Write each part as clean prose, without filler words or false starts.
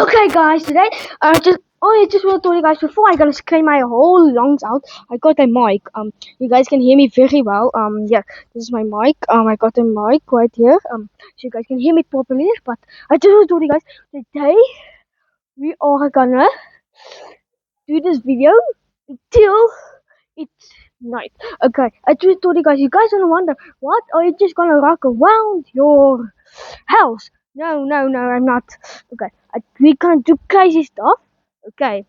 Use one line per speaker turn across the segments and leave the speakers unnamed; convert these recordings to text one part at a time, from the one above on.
Okay, guys, today I just want to tell you guys before I gonna scream my whole lungs out. I got a mic. You guys can hear me very well. Yeah, this is my mic. I got a mic right here. So you guys can hear me properly. But I just want to tell you guys today we are gonna do this video until it's night. Okay, I just told you guys gonna wonder what are you just gonna rock around your house? No, I'm not. Okay, we can't do crazy stuff. Okay,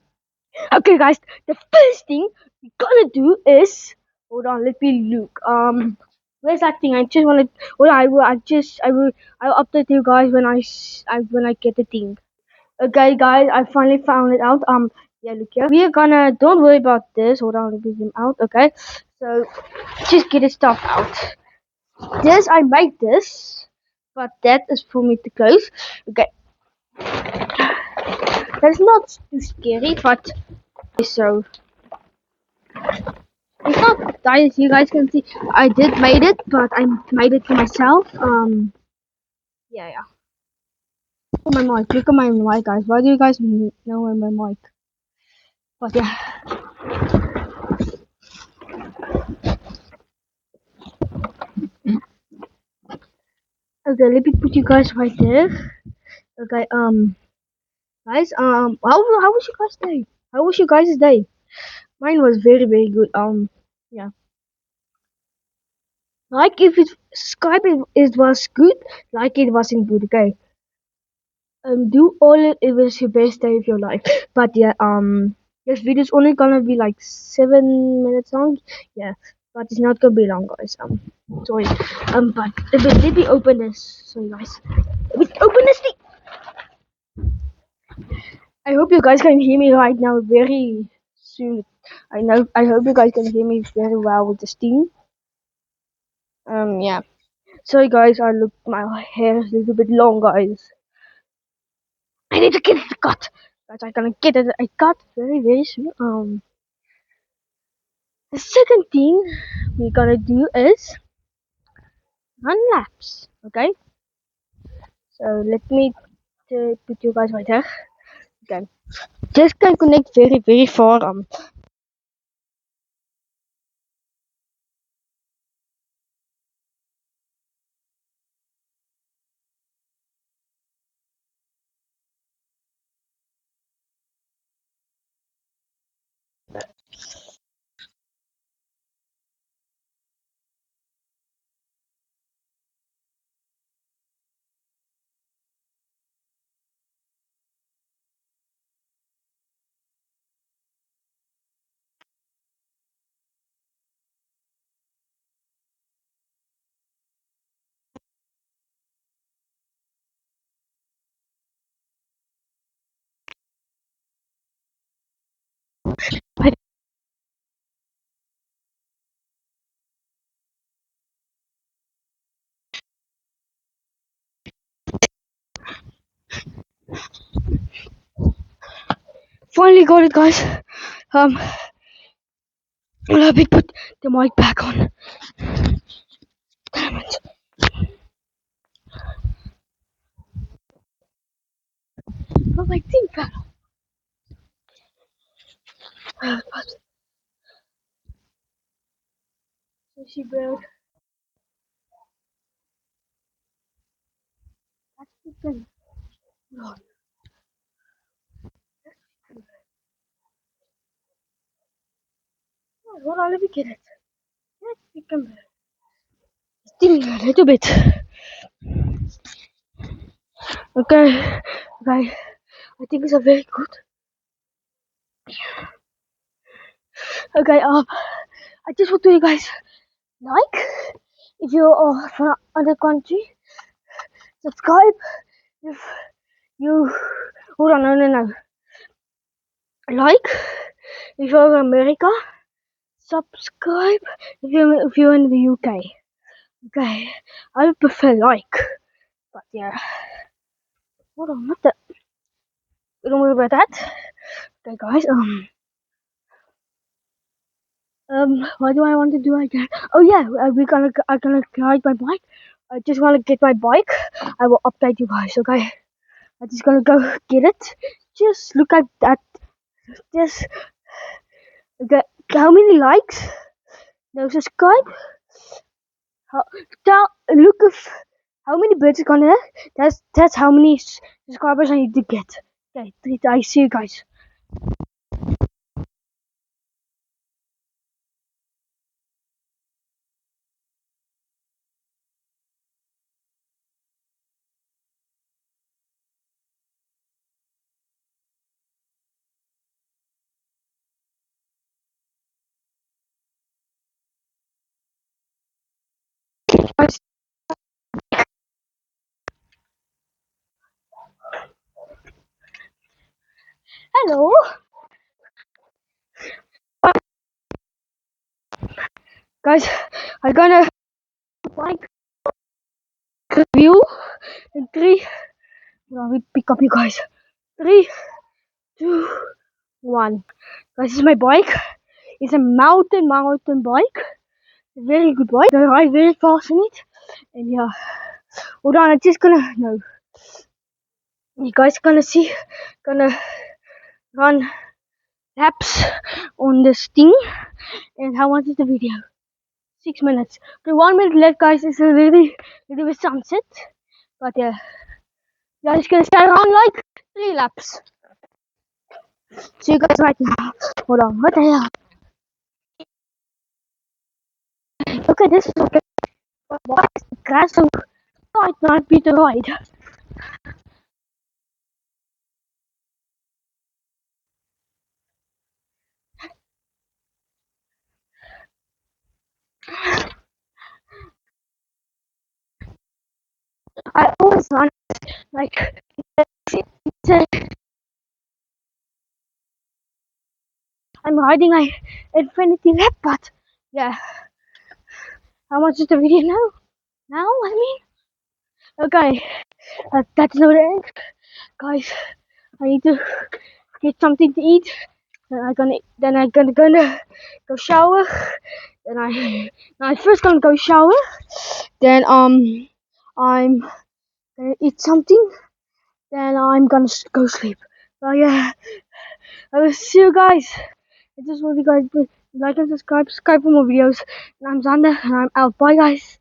guys. The first thing we're gonna do is hold on. Let me look. Where's that thing? I just wanna. Well, I'll update you guys when when I get the thing. Okay, guys, I finally found it out. Yeah, look here. We are gonna. Don't worry about this. Hold on. Let me zoom out. Okay, so just get the stuff out. This I made this, but that is for me to close. Okay, that's not too scary, but so it's not that you guys can see. I did made it, but I made it for myself. Yeah. Oh, my mic. Look at my mic, guys. Why do you guys know where my mic? But yeah. Okay, let me put you guys right there. Okay. Guys. How was your guys' day? How was your guys' day? Mine was very good. Yeah. Like if it Skype it was good, like it wasn't good. Okay. Do all it was your best day of your life. But yeah, this video's only gonna be like 7 minutes long. Yeah, but it's not gonna be long, guys. Sorry. But let me open this. Sorry, guys. Let me open this thing. I hope you guys can hear me right now very soon. I hope you guys can hear me very well with this thing. Yeah. Sorry, guys. My hair is a little bit long, guys. I need to get it cut. Guys, I'm gonna get it. I cut very soon. The second thing we're gonna do is run laps. Okay. So let me put you guys right there. Okay. Just can connect very far. Finally got it, guys. Let me put the mic back on. Damn it. Oh, my thing fell. But she broke. That's the thing. No. Hold on, let me get it. Let's become sting a little bit. Okay, guys. I think it's a very good. Okay, I just want to you guys like if you are from other country, subscribe if you hold on, no. Like if you're in America, subscribe if you're in the UK. Okay, I would prefer like, but yeah. Hold on, what the? Don't worry about that. Okay, guys. What do I want to do again? Oh yeah, I'm gonna ride my bike. I just want to get my bike. I will update you guys. Okay. I'm just gonna go get it. Just look at that. Just okay. How many likes? No, subscribe. How, look if how many birds are gonna. That's how many subscribers I need to get. Okay, I see you guys. Hello, guys. I'm gonna like review in three. Let me pick up you guys. 3, 2, 1. Guys, this is my bike. It's a mountain bike. A very good bike. I ride very fast in it. And yeah. Hold on, I'm just gonna no. You guys gonna see gonna run laps on this thing. And how much is the video? 6 minutes. Okay, 1 minute left guys, it's a little bit sunset. But yeah. Yeah, it's gonna stay around like 3 laps. See you guys right now. Hold on, what the hell? Okay, this is okay. Why is the grass so tight? Not be the ride. I always run like I'm riding a infinity lap, but yeah. How much is the video now? Now I mean, okay, that's not it, guys. I need to get something to eat. Then I'm gonna go shower. Then I first gonna go shower. Then I'm gonna eat something. Then I'm gonna go sleep. So yeah, I will see you guys. I just want you guys to like and subscribe for more videos. And I'm Xander, and I'm out. Bye, guys.